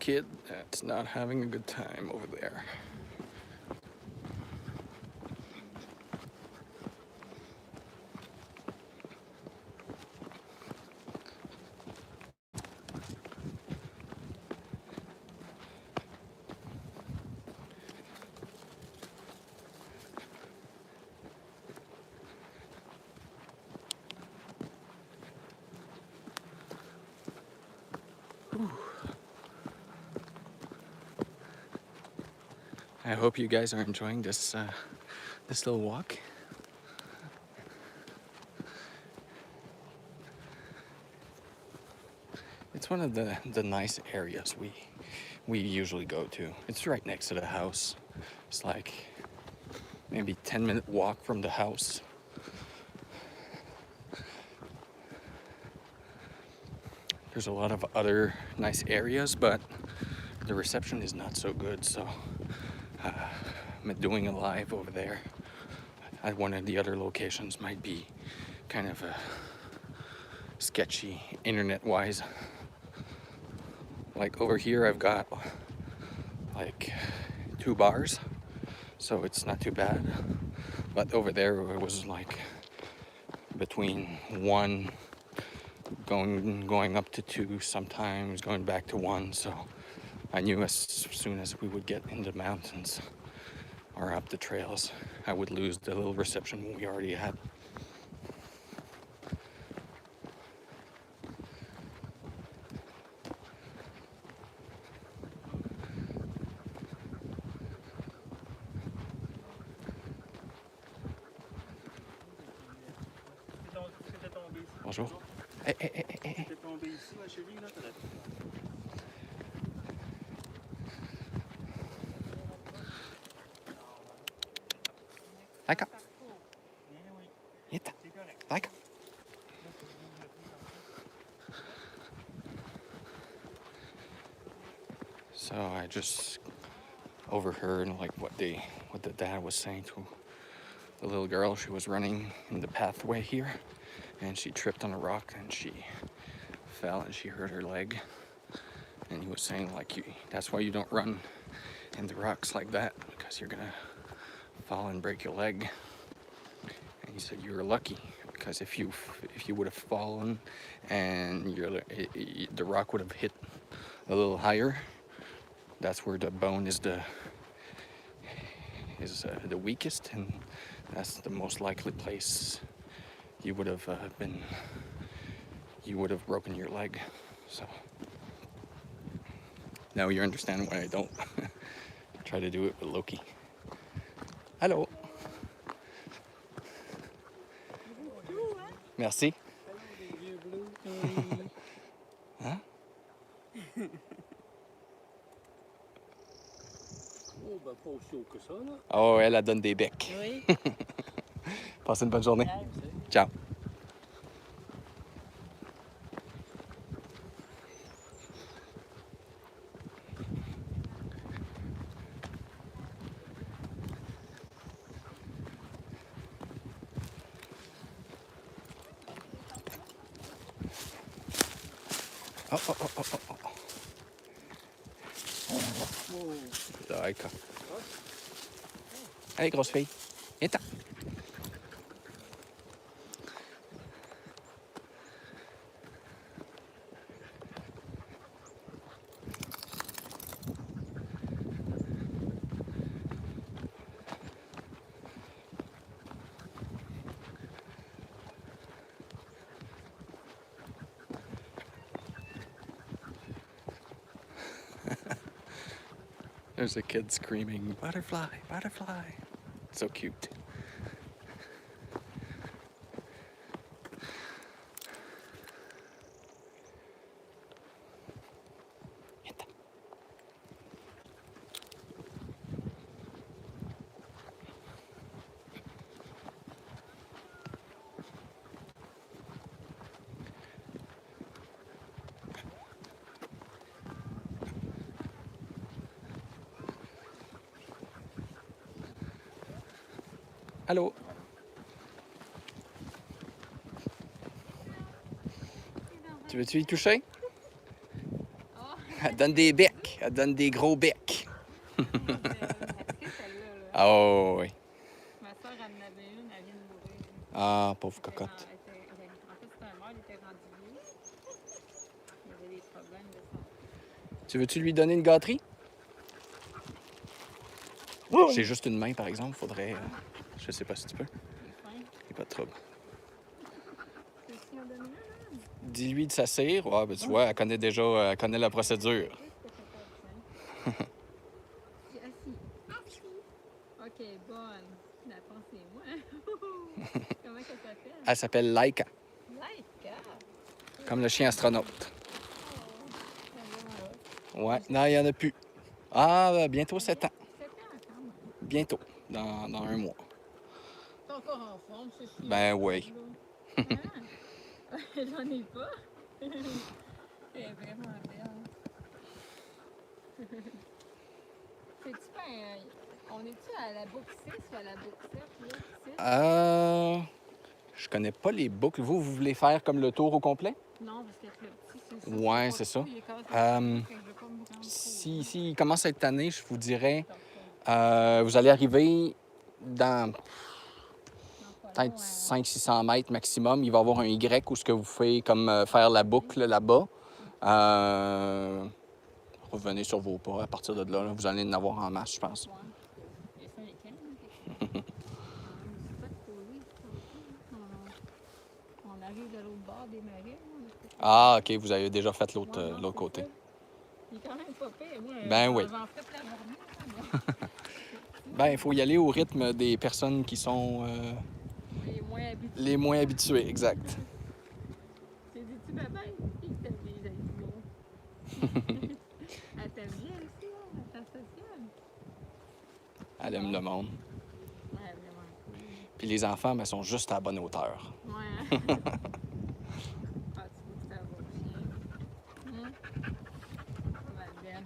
Speaker 1: kid that's not having a good time over there. I hope you guys are enjoying this this little walk. It's one of the nice areas we usually go to. It's right next to the house. It's like maybe 10-minute walk from the house. There's a lot of other nice areas, but the reception is not so good, so I'm doing a live over there at one of the other locations. Might be kind of sketchy internet-wise. Like over here I've got like 2 bars, so it's not too bad. But over there it was like between 1 going up to 2, sometimes going back to 1, so I knew as soon as we would get into the mountains or up the trails, I would lose the little reception we already had. Bonjour. Hey, hey, hey, hey, hey.
Speaker 3: T'es tombé ici, ma chérie, là, t'aurais pu.
Speaker 1: Laika.
Speaker 3: Eh oui,
Speaker 1: Yeta.
Speaker 3: c'est correct.
Speaker 1: Laika. So I just overheard like what the dad was saying to the little girl. She was running in the pathway here, and she tripped on a rock and she fell and she hurt her leg. And he was saying like that's why you don't run in the rocks like that, because you're gonna fall and break your leg. And he said you were lucky, because if you would have fallen and the rock would have hit a little higher, that's where the bone is the weakest, and that's the most likely place you would have broken your leg. So now you understand why I don't try to do it with Loki. Hello. Merci. Hein?
Speaker 3: Oh, ben pas aussi haut que ça, là.
Speaker 1: Oh, elle donne des becs.
Speaker 5: Oui.
Speaker 1: Passez une bonne journée. Ciao. Oh, oh, oh, oh, oh, oh. Laika. Allez, grosse fille. Viens-t'en. There's a kid screaming, butterfly, butterfly. So cute. Allô? Tu veux-tu y toucher? Elle donne des becs. Elle donne des gros becs.
Speaker 5: Est-ce que celle-là, là?
Speaker 1: Ah oui.
Speaker 5: Ma soeur en avait une, elle vient de mourir.
Speaker 1: Ah, pauvre
Speaker 5: Elle était
Speaker 1: cocotte.
Speaker 5: en fait, c'était un mâle, il était rendu vieux. Il avait des problèmes de santé.
Speaker 1: Tu veux-tu lui donner une gâterie? J'ai juste une main, par exemple. Faudrait... je sais pas si tu peux.
Speaker 5: Il est fin.
Speaker 1: Il n'y a pas de trouble.
Speaker 5: Peux-tu en donner un, là?
Speaker 1: Dis-lui de s'asseoir. Ouais, ben, tu vois, elle connaît déjà elle connaît la procédure.
Speaker 5: Qu'est-ce que t'as fait, tiens? Assis. OK, bonne. La France, c'est moi. Comment qu'elle s'appelle?
Speaker 1: Elle s'appelle Laika,
Speaker 5: Laika.
Speaker 1: comme le chien astronaute.
Speaker 5: Oh, elle est vraiment hot.
Speaker 1: Ouais, non, il n'y en a plus. Ah, bientôt 7 ans.
Speaker 5: 7 ans quand même.
Speaker 1: Bientôt, dans un mois.
Speaker 5: T'es encore en forme, ce chien.
Speaker 1: Ben oui.
Speaker 5: Hein? J'en ai pas. Elle est vraiment belle. C'est-tu ben, on est-tu à la boucle 6 ou à la boucle 7, là? 6?
Speaker 1: Je connais pas les boucles. Vous voulez faire comme le tour au complet?
Speaker 5: Non, parce qu'avec le petit, c'est ça.
Speaker 1: Ouais,
Speaker 5: pas
Speaker 1: c'est
Speaker 5: trop,
Speaker 1: ça.
Speaker 5: il est quand même
Speaker 1: Euh,
Speaker 5: fait que je veux pas me rendre trop
Speaker 1: Si il commence à être tanné, je vous dirais,
Speaker 5: loin.
Speaker 1: vous allez arriver dans
Speaker 5: Pas
Speaker 1: peut-être
Speaker 5: loin.
Speaker 1: 500-600 mètres maximum. Il va y avoir un Y où ce que vous faites comme faire la boucle là-bas. Revenez sur vos pas. À partir de là, vous allez en avoir en masse, je pense.
Speaker 5: Ouais. Il y a ça, les cannes, quelque chose. C'est pas trop loin, c'est pas on arrive de l'autre bord des marais.
Speaker 1: Ah, OK, vous avez déjà fait l'autre
Speaker 5: Ouais, non,
Speaker 1: l'autre
Speaker 5: c'est
Speaker 1: côté.
Speaker 5: ça. Il est quand même pas pire. Moi,
Speaker 1: Ben oui.
Speaker 5: j'en ferais plein la journée.
Speaker 1: Ben, il faut y aller au rythme des personnes qui sont
Speaker 5: Les moins habitués.
Speaker 1: les moins habituées, exact.
Speaker 5: C'est des petits bébés. Qui t'aime les animaux? Elle t'aime bien aussi, hein? Elle est sociale.
Speaker 1: Elle aime le monde.
Speaker 5: Ouais, vraiment cool.
Speaker 1: Puis les enfants, ben, sont juste à la bonne hauteur.
Speaker 5: Ouais, hein? Ah, tu vois que c'est un beau chien. Pas mal belle.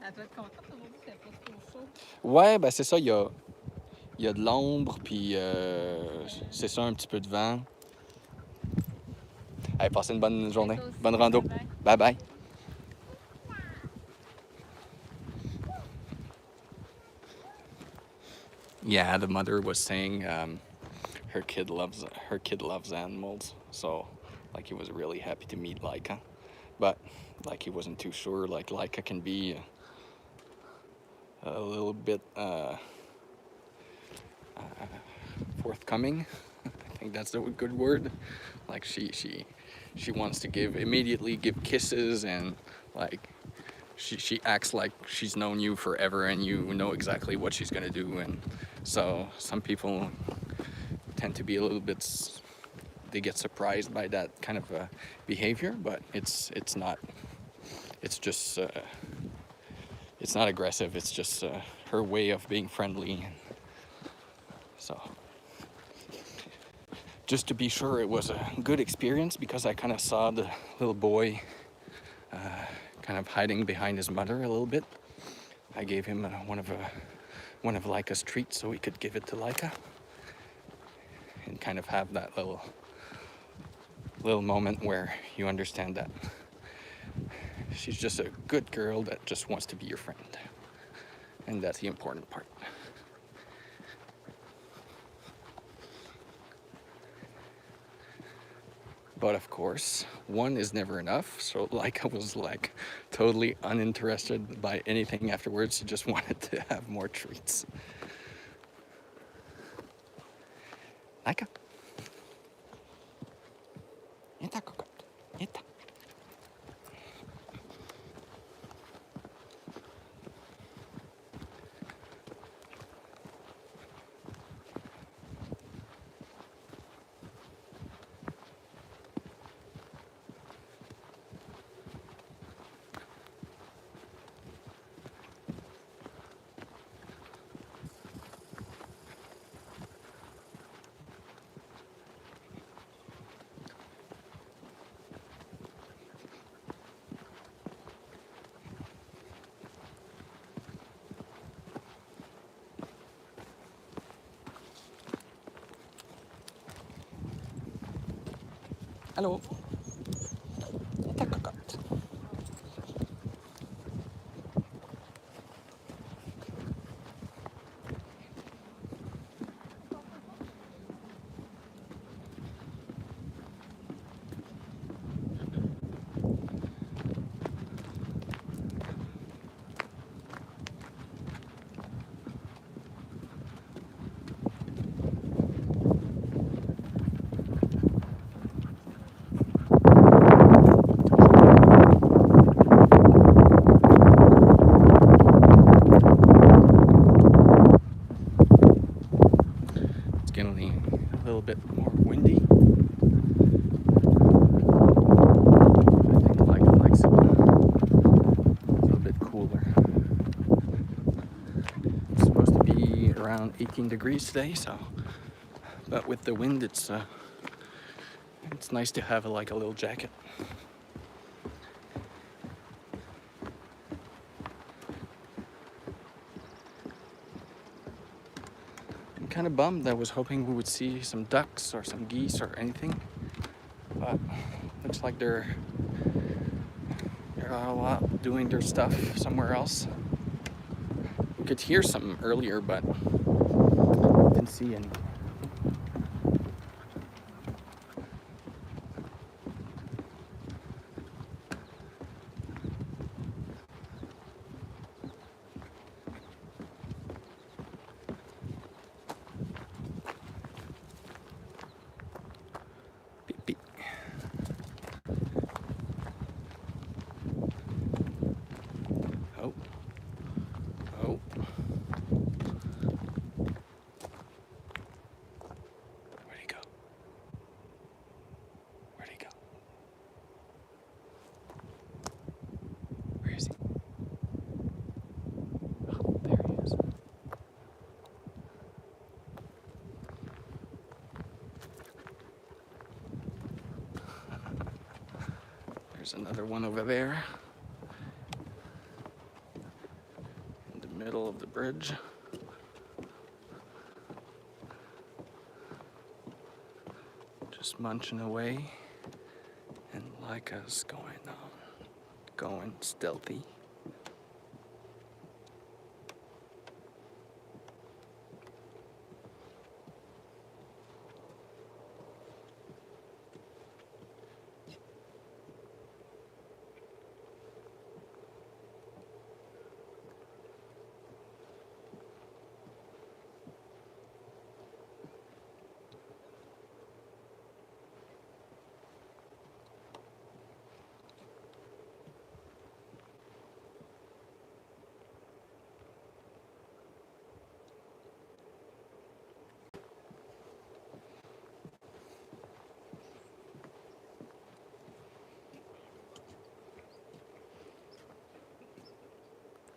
Speaker 5: Elle doit être contente aujourd'hui qu'elle fasse trop chaud.
Speaker 1: Ouais, ben c'est ça, il y a de l'ombre, puis c'est ça, un petit peu de vent. Allez, passez une bonne journée,
Speaker 5: Toi aussi.
Speaker 1: bonne rando.
Speaker 5: Bye-bye.
Speaker 1: Bye-bye. Yeah, the mother was saying her kid loves animals, so like he was really happy to meet Laika, but like he wasn't too sure. Like Laika can be a little bit forthcoming. I think that's a good word. Like she wants to immediately give kisses, and like she acts like she's known you forever and you know exactly what she's gonna do. And so some people tend to be a little bit, they get surprised by that kind of behavior, but it's not. It's just it's not aggressive. It's just her way of being friendly. So just to be sure it was a good experience, because I kind of saw the little boy kind of hiding behind his mother a little bit. I gave him one of Laika's treats so he could give it to Laika and kind of have that little moment where you understand that she's just a good girl that just wants to be your friend, and that's the important part. But of course, one is never enough. So Laika was like totally uninterested by anything afterwards. She just wanted to have more treats. Laika. Viens-t'en, cocotte. Viens-t'en. Allô? Ta cocotte. little bit more windy. I think Laika likes it. It's a little bit cooler. It's supposed to be around 18 degrees today, so but with the wind, it's nice to have like a little jacket. I'm kind of bummed. I was hoping we would see some ducks or some geese or anything, but looks like they're all out doing their stuff somewhere else. We could hear some earlier, but didn't see any. Beep, beep. Oh. Oh. Where'd he go? Where'd he go? Where is he? Oh, there he is. There's another one over there. In the middle of the bridge. Just munching away. And Laika's going stealthy.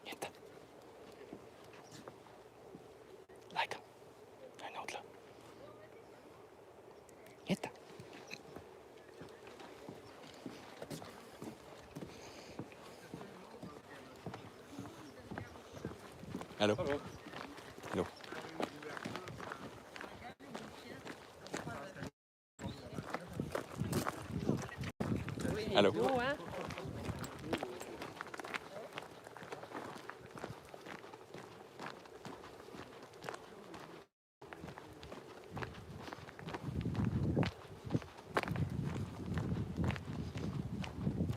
Speaker 1: Vite. Laika. Un autre là. Vite. Allô? Allô? Allô?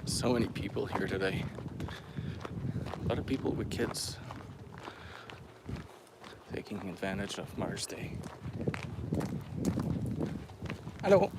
Speaker 1: So many people here today. A lot of people with kids taking advantage of Mother's Day. Hello.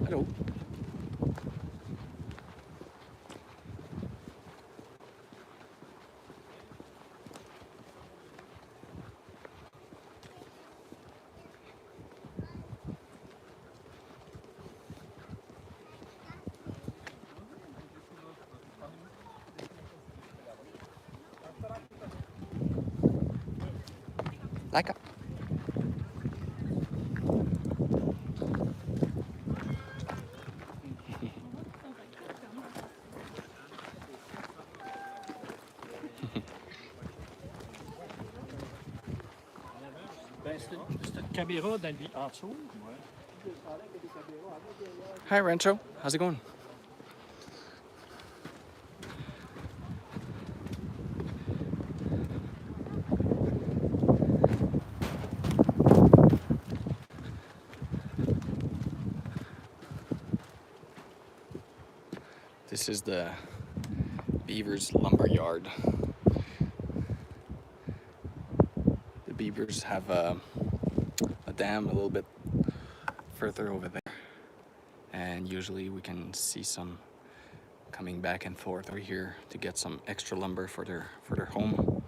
Speaker 1: Hello. Laika.
Speaker 3: C'est une caméra en dessous. Ouais.
Speaker 1: Hi, Rancho. How's it going? This is the beavers' lumber yard. The beavers have a dam a little bit further over there, and usually we can see some coming back and forth over here to get some extra lumber for their home.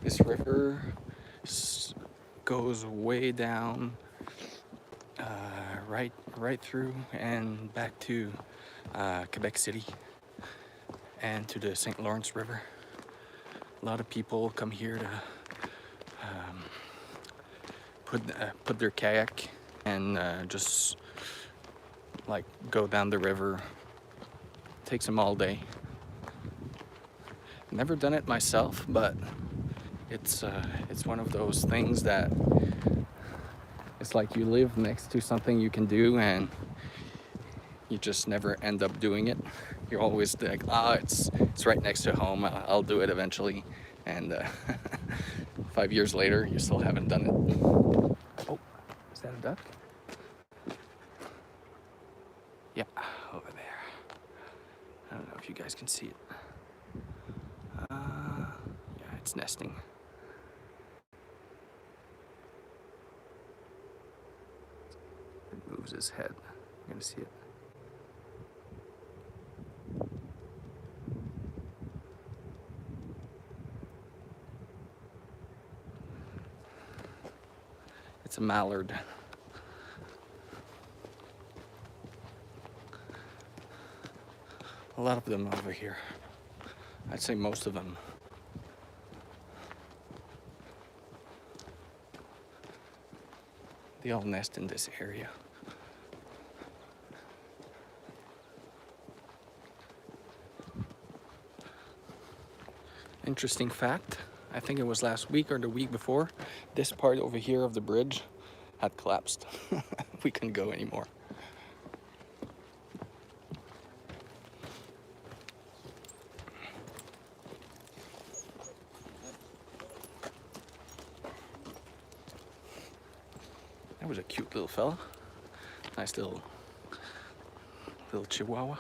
Speaker 1: This river goes way down, right through and back to Quebec City and to the St. Lawrence River. A lot of people come here to put their kayak and just like go down the river. Takes them all day. Never done it myself, but it's one of those things that it's like you live next to something you can do and you just never end up doing it. You're always like, it's right next to home, I'll do it eventually, and 5 years later you still haven't done it. Oh, is that a duck? Yeah, over there. I don't know if you guys can see it. Yeah, it's nesting. It moves his head. You're gonna see it. It's a mallard. A lot of them over here. I'd say most of them. They all nest in this area. Interesting fact, I think it was last week or the week before, this part over here of the bridge had collapsed. We couldn't go anymore. That was a cute little fella. Nice little chihuahua.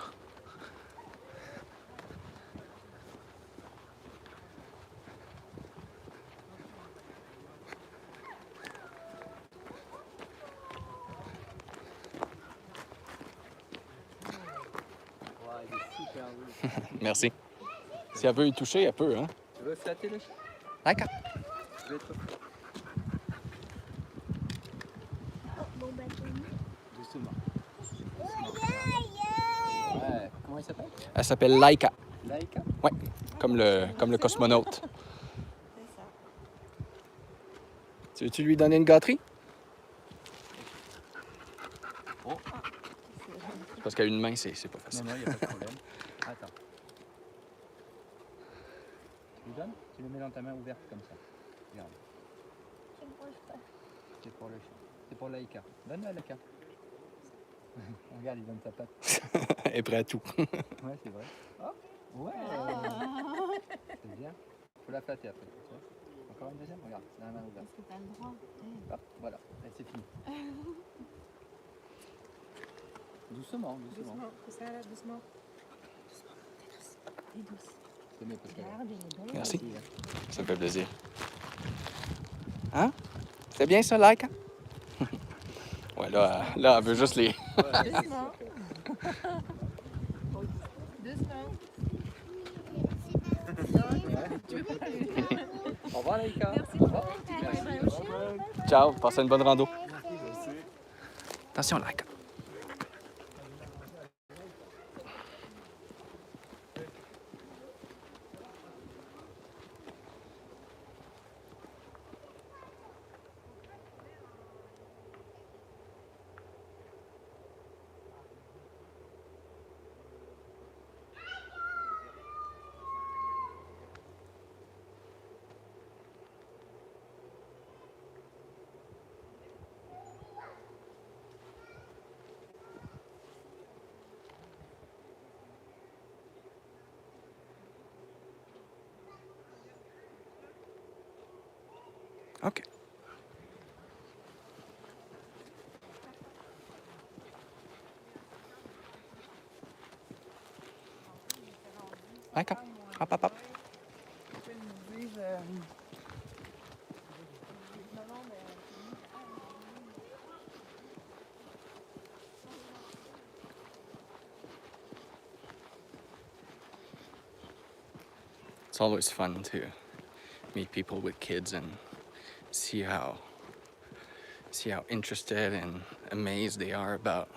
Speaker 1: Merci. Si elle veut y toucher, elle peut, hein?
Speaker 6: Tu veux flatter le chat?
Speaker 1: Laika.
Speaker 6: Je vais te-
Speaker 4: Bon bâton.
Speaker 6: Doucement. Ouais. Comment il s'appelle?
Speaker 1: Elle s'appelle Laika.
Speaker 6: Laika?
Speaker 1: Ouais, comme le cosmonaute.
Speaker 5: C'est ça.
Speaker 1: Tu veux-tu lui donner une gâterie?
Speaker 6: Oh.
Speaker 1: C'est parce qu'à une main, c'est pas
Speaker 6: Non,
Speaker 1: facile.
Speaker 6: non, il n'y a pas de problème. Attends. Tu lui donnes? Tu le mets dans ta main ouverte comme ça. Regarde.
Speaker 4: Je ne mange pas.
Speaker 6: C'est pour le chat. C'est pour Laika. Donne à Laika. Regarde, il donne sa patte.
Speaker 1: Elle est prête à tout.
Speaker 6: Ouais, c'est vrai. Oh. Ouais. C'est bien. Faut la flatter après. Tu vois. Encore une deuxième? Regarde, c'est la main ouverte.
Speaker 5: Est-ce que t'as le droit?
Speaker 6: Hop, voilà. Et c'est fini. Doucement, doucement.
Speaker 5: Doucement, faut ça là, doucement. Et douce.
Speaker 6: C'est mieux parce que
Speaker 5: Regarde, il est bon.
Speaker 1: Merci.
Speaker 6: Merci, hein.
Speaker 1: Ça me fait plaisir. Hein? C'est bien ça, Laika? Ouais, là, elle veut juste les...
Speaker 5: Doucement. Doucement.
Speaker 6: Au revoir, Laika.
Speaker 5: Merci
Speaker 6: Au revoir.
Speaker 5: beaucoup.
Speaker 1: Ciao, passez une bonne rando. Attention, Laika. Okay. Laika, hop, hop, hop. It's always fun to meet people with kids and see how interested and amazed they are about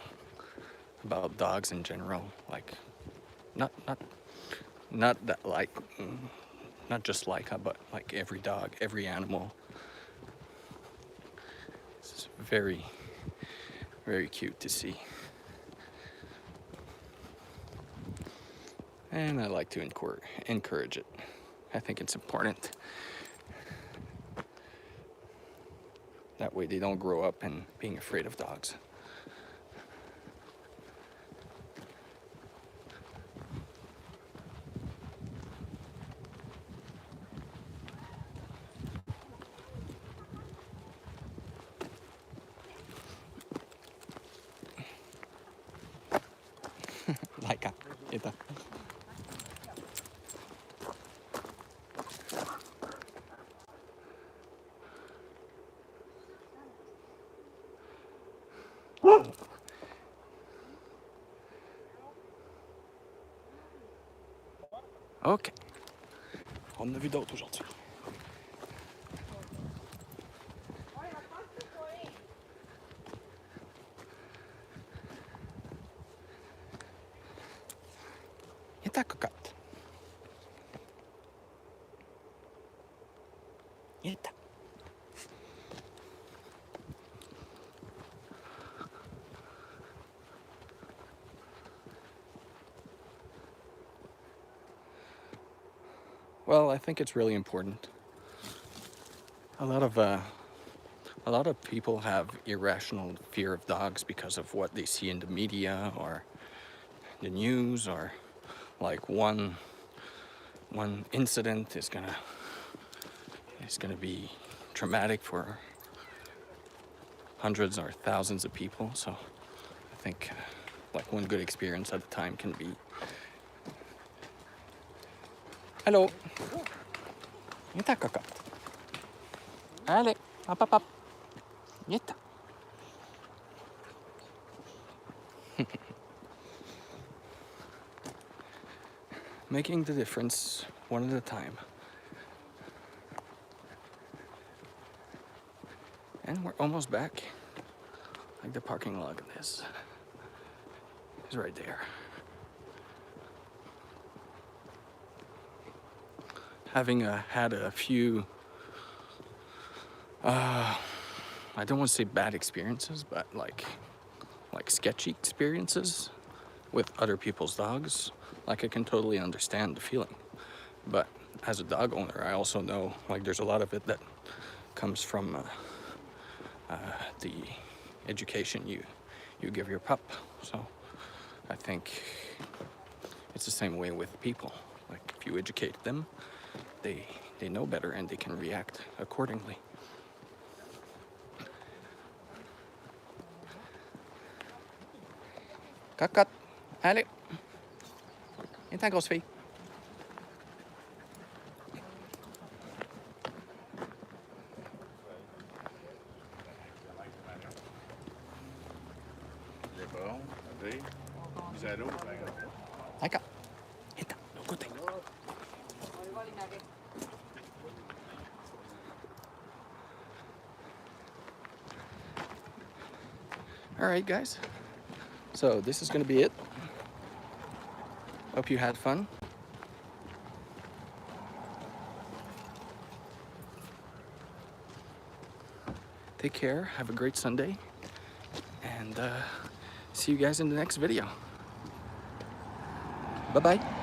Speaker 1: dogs in general. Like, not that like, not just Laika, but like every dog, every animal. It's very, very cute to see. And I like to encourage it. I think it's important. That way they don't grow up and being afraid of dogs. Laika, ito. Ok. On en a vu d'autres aujourd'hui. Et ta cocotte. Et ta. Well, I think it's really important. A lot of people have irrational fear of dogs because of what they see in the media or the news, or like one incident is gonna be traumatic for hundreds or thousands of people. So I think like one good experience at a time can be. Hello. Yeta cocotte. Allez, hop, hop, hop. Yeta. Making the difference one at a time. And we're almost back. Like the parking lot of this is right there. Having had a few, I don't want to say bad experiences, but like sketchy experiences with other people's dogs, like I can totally understand the feeling. But as a dog owner, I also know like there's a lot of it that comes from the education you give your pup. So I think it's the same way with people. Like if you educate them, they know better and they can react accordingly. Cocotte, allez. Viens ta grosse fille.
Speaker 7: C'est bon, allez. Vous allez où?
Speaker 1: Laika, viens ta, de l'autre côté. All right, guys. So this is going to be it. Hope you had fun. Take care. Have a great Sunday. And see you guys in the next video. Bye-bye.